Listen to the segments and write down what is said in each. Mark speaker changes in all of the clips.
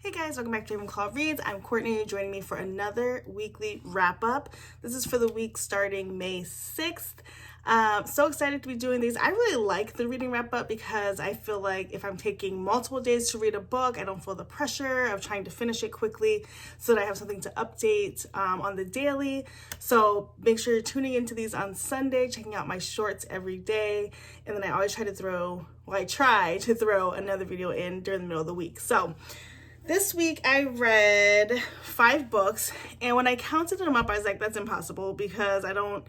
Speaker 1: Hey guys, welcome back to Bibliophile Reads. I'm Courtney, joining me for another weekly wrap up. This is for the week starting May 6th. So excited to be doing these. I really like the reading wrap up because I feel like if I'm taking multiple days to read a book, I don't feel the pressure of trying to finish it quickly so that I have something to update on the daily. So make sure you're tuning into these on Sunday, checking out my shorts every day. And then I always try to throw another video in during the middle of the week. So this week I read 5 books, and when I counted them up, I was like, that's impossible because I don't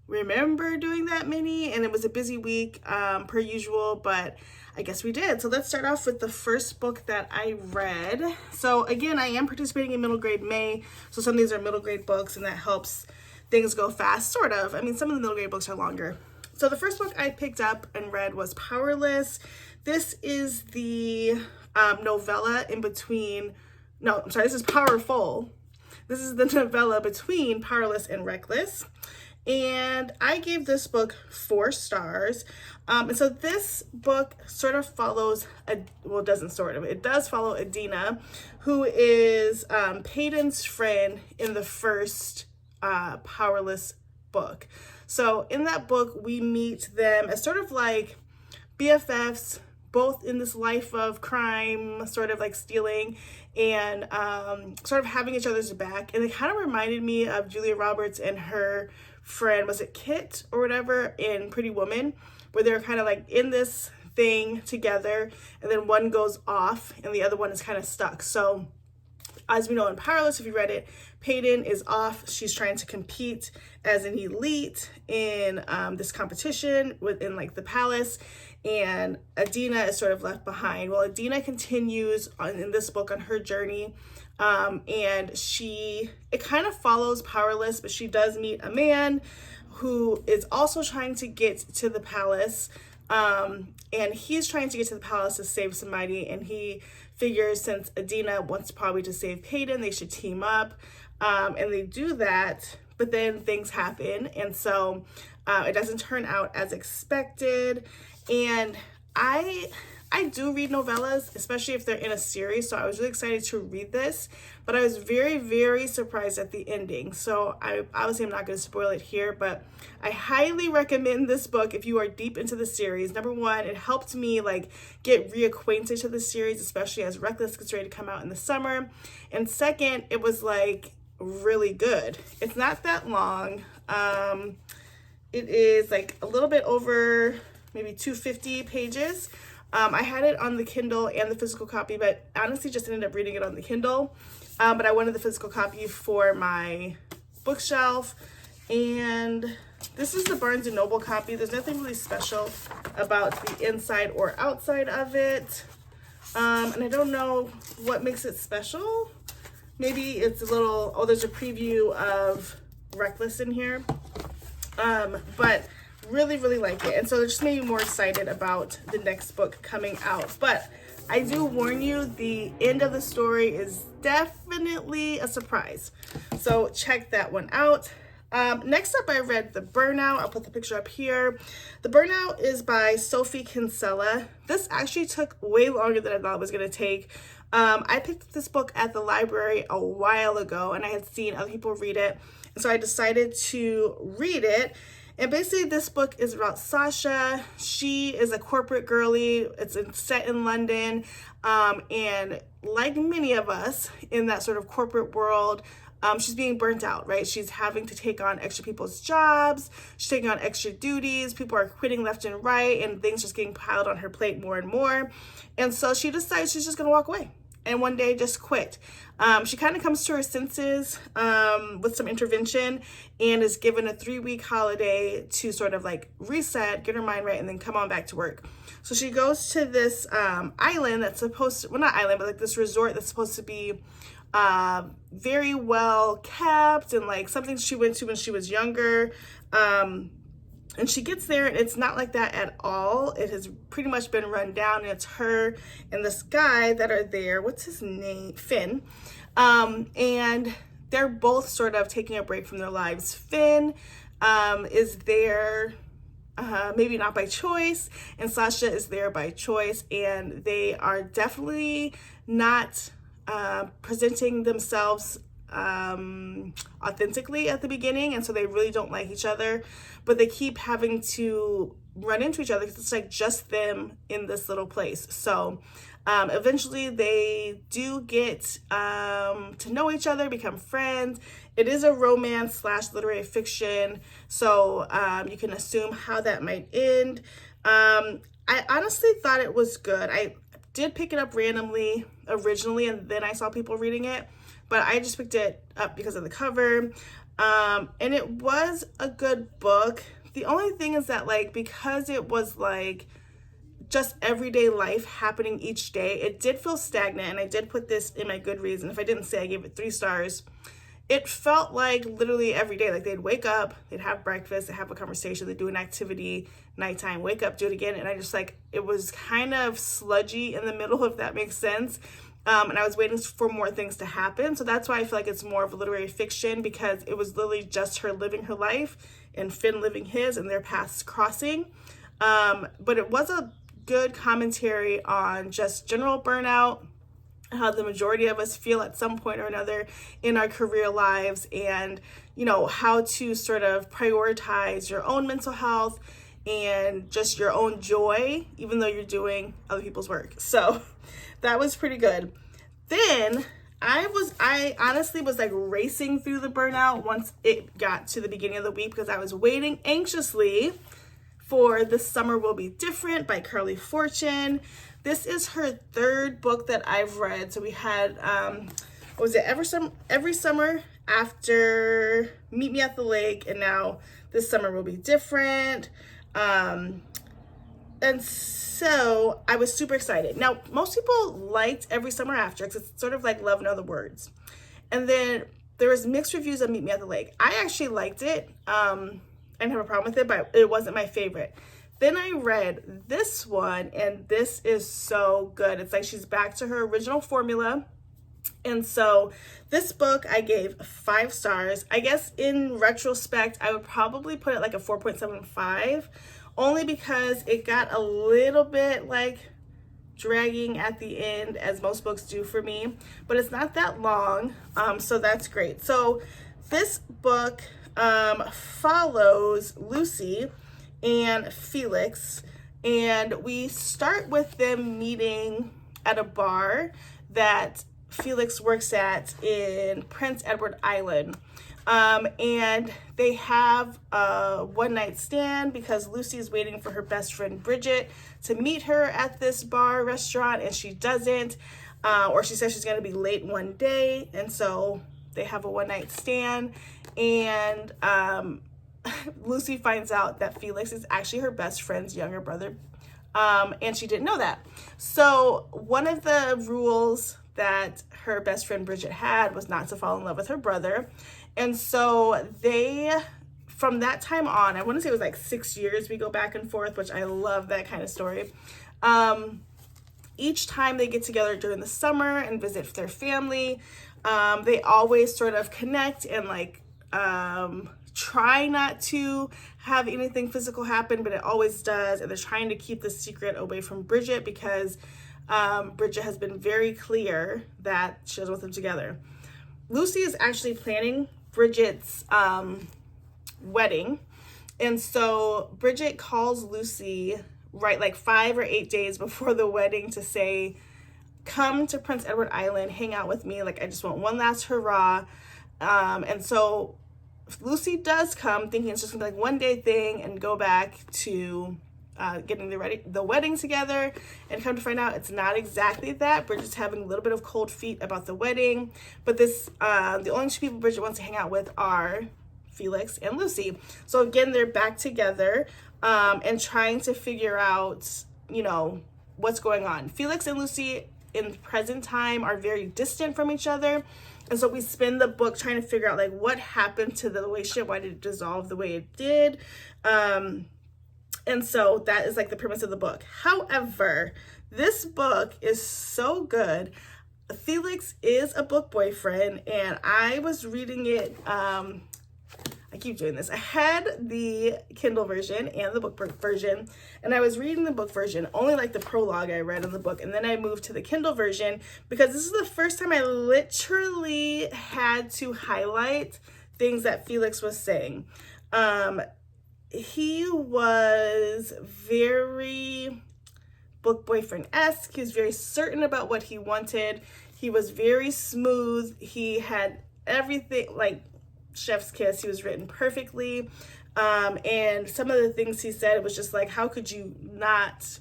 Speaker 1: remember doing that many, and it was a busy week per usual, but I guess we did. So let's start off with the first book that I read. So again, I am participating in Middle Grade May, so some of these are middle grade books, and that helps things go fast, sort of. I mean, some of the middle grade books are longer. So the first book I picked up and read was Powerless. This is the novella in between, this is Powerful. This is the novella between Powerless and Reckless. And I gave this book 4 stars. And so this book sort of follows, it does follow Adina, who is Peyton's friend in the first Powerless book. So in that book, we meet them as sort of like BFFs, both in this life of crime, sort of like stealing and sort of having each other's back. And it kind of reminded me of Julia Roberts and her friend, was it Kit or whatever, in Pretty Woman, where they're kind of like in this thing together and then one goes off and the other one is kind of stuck. So as we know in Powerless, if you read it, Peyton is off. She's trying to compete as an elite in this competition within like the palace, and Adina is sort of left behind. Well, Adina continues in this book on her journey, and it kind of follows Powerless, but she does meet a man who is also trying to get to the palace, and he's trying to get to the palace to save somebody, and he figures since Adina wants probably to save Peyton, they should team up, and they do that, but then things happen, and so it doesn't turn out as expected. And I do read novellas, especially if they're in a series, so I was really excited to read this, but I was very, very surprised at the ending. So I'm not going to spoil it here, but I highly recommend this book if you are deep into the series. Number one, it helped me like get reacquainted to the series, especially as Reckless gets ready to come out in the summer. And second, it was like really good. It's not that long. It is like a little bit over maybe 250 pages. I had it on the Kindle and the physical copy, but honestly just ended up reading it on the Kindle. But I wanted the physical copy for my bookshelf. And this is the Barnes & Noble copy. There's nothing really special about the inside or outside of it. And I don't know what makes it special. Maybe it's a little, there's a preview of Reckless in here. But really, really like it. And so it just made me more excited about the next book coming out. But I do warn you, the end of the story is definitely a surprise. So check that one out. Next up, I read The Burnout. I'll put the picture up here. The Burnout is by Sophie Kinsella. This actually took way longer than I thought it was going to take. I picked up this book at the library a while ago, and I had seen other people read it. And so I decided to read it. And basically this book is about Sasha. She is a corporate girly. It's set in London. And like many of us in that sort of corporate world, she's being burnt out, right? She's having to take on extra people's jobs. She's taking on extra duties. People are quitting left and right, and things just getting piled on her plate more and more. And so she decides she's just going to walk away and one day just quit. She kind of comes to her senses with some intervention and is given a 3-week holiday to sort of like reset, get her mind right, and then come on back to work. So she goes to this island that's supposed to, well, not island, but like this resort that's supposed to be very well kept and like something she went to when she was younger. And she gets there and it's not like that at all. It has pretty much been run down, and it's her and this guy that are there. What's his name? Finn. And they're both sort of taking a break from their lives. Finn is there maybe not by choice, and Sasha is there by choice, and they are definitely not presenting themselves authentically at the beginning, and so they really don't like each other, but they keep having to run into each other because it's like just them in this little place. So eventually they do get to know each other, become friends. It is a romance / literary fiction, so you can assume how that might end. I honestly thought it was good. I did pick it up randomly originally, and then I saw people reading it, but I just picked it up because of the cover. And it was a good book. The only thing is that, like, because it was like just everyday life happening each day, it did feel stagnant, and I did put this in my Goodreads, and if I didn't say, I gave it 3 stars. It felt like literally every day, like they'd wake up, they'd have breakfast, they'd have a conversation, they'd do an activity, nighttime, wake up, do it again, and I just like, it was kind of sludgy in the middle, if that makes sense. And I was waiting for more things to happen, so that's why I feel like it's more of a literary fiction, because it was literally just her living her life and Finn living his and their paths crossing. But it was a good commentary on just general burnout, how the majority of us feel at some point or another in our career lives, and how to sort of prioritize your own mental health and just your own joy, even though you're doing other people's work. So that was pretty good. Then I honestly was like racing through the burnout once it got to the beginning of the week, because I was waiting anxiously for The Summer Will Be Different by Carly Fortune. This is her 3rd book that I've read. So we had, what was it, Every Summer After Meet Me at the Lake, and now This Summer Will Be Different. And so I was super excited. Now, most people liked Every Summer After because it's sort of like Love in Other Words. And then there was mixed reviews of Meet Me at the Lake. I actually liked it. I didn't have a problem with it, but it wasn't my favorite. Then I read this one, and this is so good. It's like she's back to her original formula. And so this book I gave 5 stars. I guess in retrospect, I would probably put it like a 4.75, only because it got a little bit like dragging at the end, as most books do for me, but it's not that long, so that's great. So this book follows Lucy and Felix, and we start with them meeting at a bar that Felix works at in Prince Edward Island, and they have a one-night stand because Lucy is waiting for her best friend Bridget to meet her at this bar restaurant, and she doesn't, or she says she's going to be late one day, and so they have a one-night stand. And Lucy finds out that Felix is actually her best friend's younger brother, and she didn't know that. So one of the rules that her best friend Bridget had was not to fall in love with her brother, and so they, from that time on, I want to say it was like 6 years, we go back and forth, which I love that kind of story. Each time they get together during the summer and visit their family, they always sort of connect and like try not to have anything physical happen, but it always does. And they're trying to keep the secret away from Bridget because Bridget has been very clear that she doesn't want them together. Lucy is actually planning Bridget's wedding. And so Bridget calls Lucy right like 5 or 8 days before the wedding to say, come to Prince Edward Island, hang out with me. Like, I just want one last hurrah. And so Lucy does come thinking it's just gonna be like one day thing and go back to getting the wedding together, and come to find out it's not exactly that. Bridget's having a little bit of cold feet about the wedding, but this the only 2 people Bridget wants to hang out with are Felix and Lucy. So again, they're back together and trying to figure out, what's going on. Felix and Lucy in present time are very distant from each other. And so we spend the book trying to figure out like what happened to the relationship, why did it dissolve the way it did. And so that is like the premise of the book. However, this book is so good. Felix is a book boyfriend, and I was reading it, I I keep doing this. I had the Kindle version and the book version, and I was reading the book version, only like the prologue I read in the book, and then I moved to the Kindle version because this is the first time I literally had to highlight things that Felix was saying. He was very book boyfriend-esque. He was very certain about what he wanted. He was very smooth. He had everything, like chef's kiss. He was written perfectly. And some of the things he said was just like, how could you not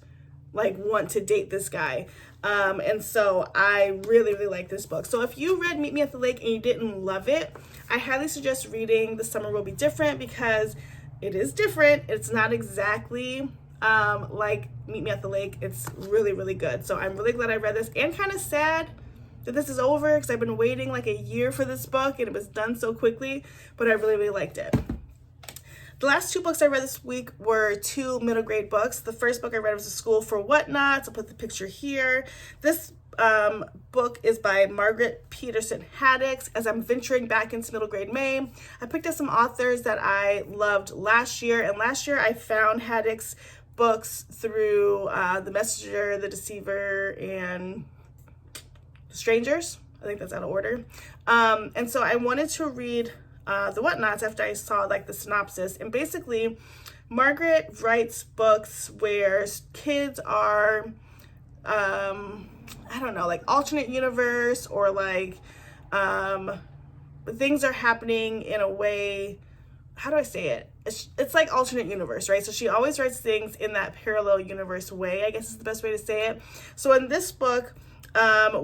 Speaker 1: like want to date this guy? And so I really, really like this book. So if you read Meet Me at the Lake and you didn't love it, I highly suggest reading The Summer Will Be Different, because it is different. It's not exactly like Meet Me at the Lake. It's really, really good. So I'm really glad I read this, and kind of sad that this is over because I've been waiting like a year for this book and it was done so quickly, but I really, really liked it. The last two books I read this week were two middle grade books. The first book I read was A School for Whatnots. I'll put the picture here. This book is by Margaret Peterson Haddix. As I'm venturing back into middle grade May, I picked up some authors that I loved last year, and last year I found Haddix books through The Messenger, The Deceiver, and Strangers. I think that's out of order. And so I wanted to read The Whatnots after I saw like the synopsis. And basically, Margaret writes books where kids are, I don't know, like alternate universe, or like things are happening in a way, how do I say it? It's like alternate universe, right? So she always writes things in that parallel universe way, I guess is the best way to say it. So in this book,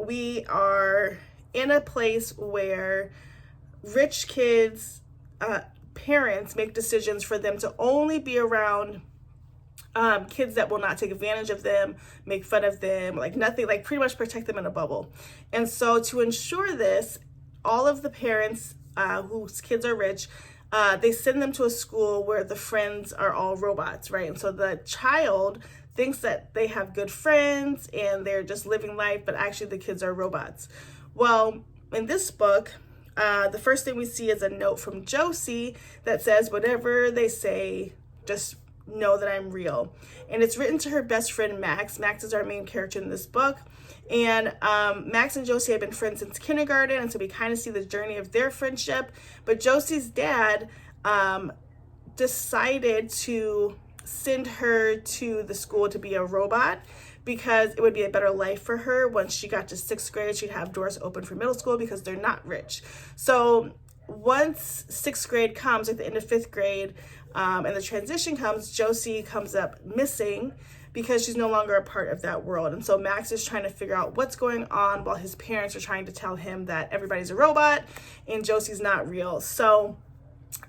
Speaker 1: we are in a place where rich kids' parents make decisions for them to only be around kids that will not take advantage of them, make fun of them, like nothing, like pretty much protect them in a bubble. And so to ensure this, all of the parents whose kids are rich, they send them to a school where the friends are all robots, right? And so the child thinks that they have good friends and they're just living life, but actually the kids are robots. Well, in this book, the first thing we see is a note from Josie that says, whatever they say, just know that I'm real. And it's written to her best friend, Max. Max is our main character in this book. And Max and Josie have been friends since kindergarten, and so we kind of see the journey of their friendship. But Josie's dad decided to send her to the school to be a robot because it would be a better life for her. Once she got to 6th grade, she'd have doors open for middle school because they're not rich. So once 6th grade comes, at the end of 5th grade, and the transition comes, Josie comes up missing because she's no longer a part of that world. And so Max is trying to figure out what's going on while his parents are trying to tell him that everybody's a robot and Josie's not real. So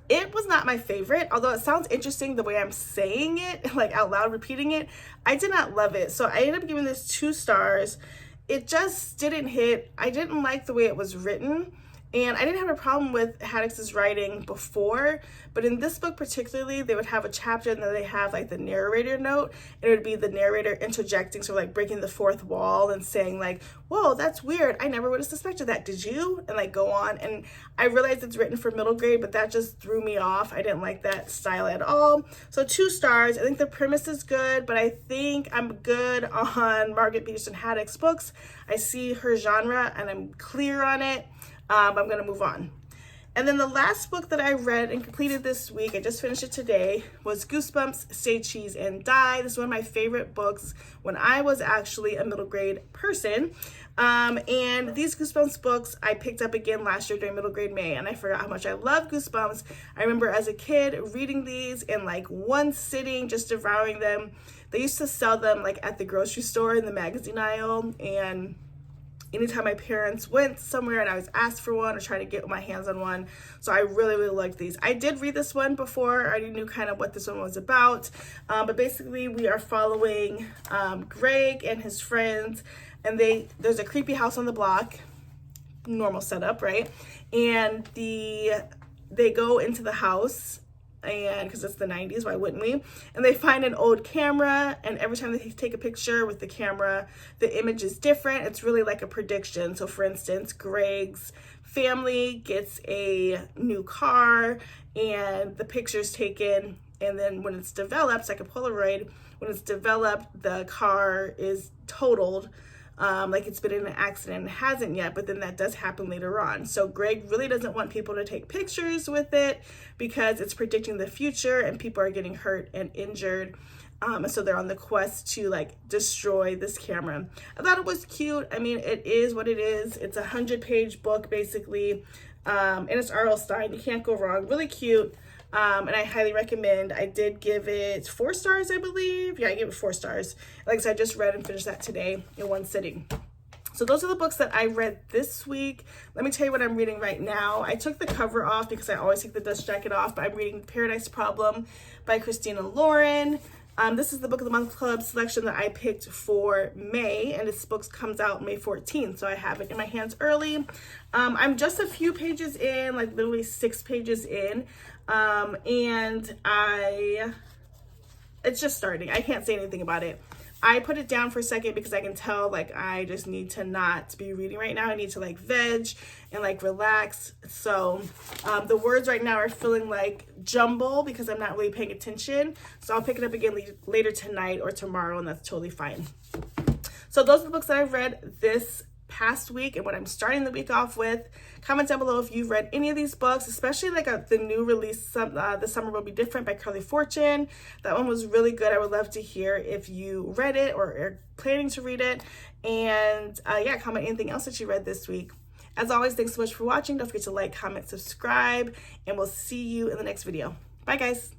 Speaker 1: it was not my favorite, although it sounds interesting the way I'm saying it, like out loud repeating it. I did not love it. So I ended up giving this 2 stars. It just didn't hit. I didn't like the way it was written. And I didn't have a problem with Haddix's writing before, but in this book particularly, they would have a chapter and then they have like the narrator note, and it would be the narrator interjecting, so like breaking the fourth wall and saying like, whoa, that's weird. I never would have suspected that. Did you? And like go on. And I realized it's written for middle grade, but that just threw me off. I didn't like that style at all. So 2 stars. I think the premise is good, but I think I'm good on Margaret Peterson Haddix books. I see her genre and I'm clear on it. I'm going to move on. And then the last book that I read and completed this week, I just finished it today, was Goosebumps, Say Cheese and Die. This is one of my favorite books when I was actually a middle grade person. And these Goosebumps books I picked up again last year during middle grade May, and I forgot how much I love Goosebumps. I remember as a kid reading these in like one sitting, just devouring them. They used to sell them like at the grocery store in the magazine aisle, and anytime my parents went somewhere and I was asked for one or trying to get my hands on one. So I really, really liked these. I did read this one before. I already knew kind of what this one was about. But basically we are following Greg and his friends, and there's a creepy house on the block, normal setup, right? And they go into the house and because it's the 90s, why wouldn't we? And they find an old camera, and every time they take a picture with the camera, the image is different. It's really like a prediction. So for instance, Greg's family gets a new car, and the picture's taken, and then when it's developed, it's like a Polaroid, when it's developed, the car is totaled, like it's been in an accident. It hasn't yet, but then that does happen later on. So Greg really doesn't want people to take pictures with it because it's predicting the future and people are getting hurt and injured. And so they're on the quest to like destroy this camera. I thought it was cute. I mean, it is what it is. It's a 100-page book basically, and it's R.L. Stine. You can't go wrong. Really cute. And I highly recommend. I did give it 4 stars, I believe. Yeah, I gave it 4 stars. Like I said, I just read and finished that today in one sitting. So those are the books that I read this week. Let me tell you what I'm reading right now. I took the cover off because I always take the dust jacket off, but I'm reading Paradise Problem by Christina Lauren. This is the Book of the Month Club selection that I picked for May, and this book comes out May 14th, so I have it in my hands early. I'm just a few pages in, like literally 6 pages in, and it's just starting. I can't say anything about it. I put it down for a second because I can tell like I just need to not be reading right now. I need to like veg and like relax. So the words right now are feeling like jumble because I'm not really paying attention. So I'll pick it up again later tonight or tomorrow, and that's totally fine. So those are the books that I've read this past week and what I'm starting the week off with. Comment down below if you've read any of these books, especially like the new release, The Summer Will Be Different by Carly Fortune. That one was really good. I would love to hear if you read it or are planning to read it. And yeah, comment anything else that you read this week. As always, thanks so much for watching. Don't forget to like, comment, subscribe, and we'll see you in the next video. Bye, guys.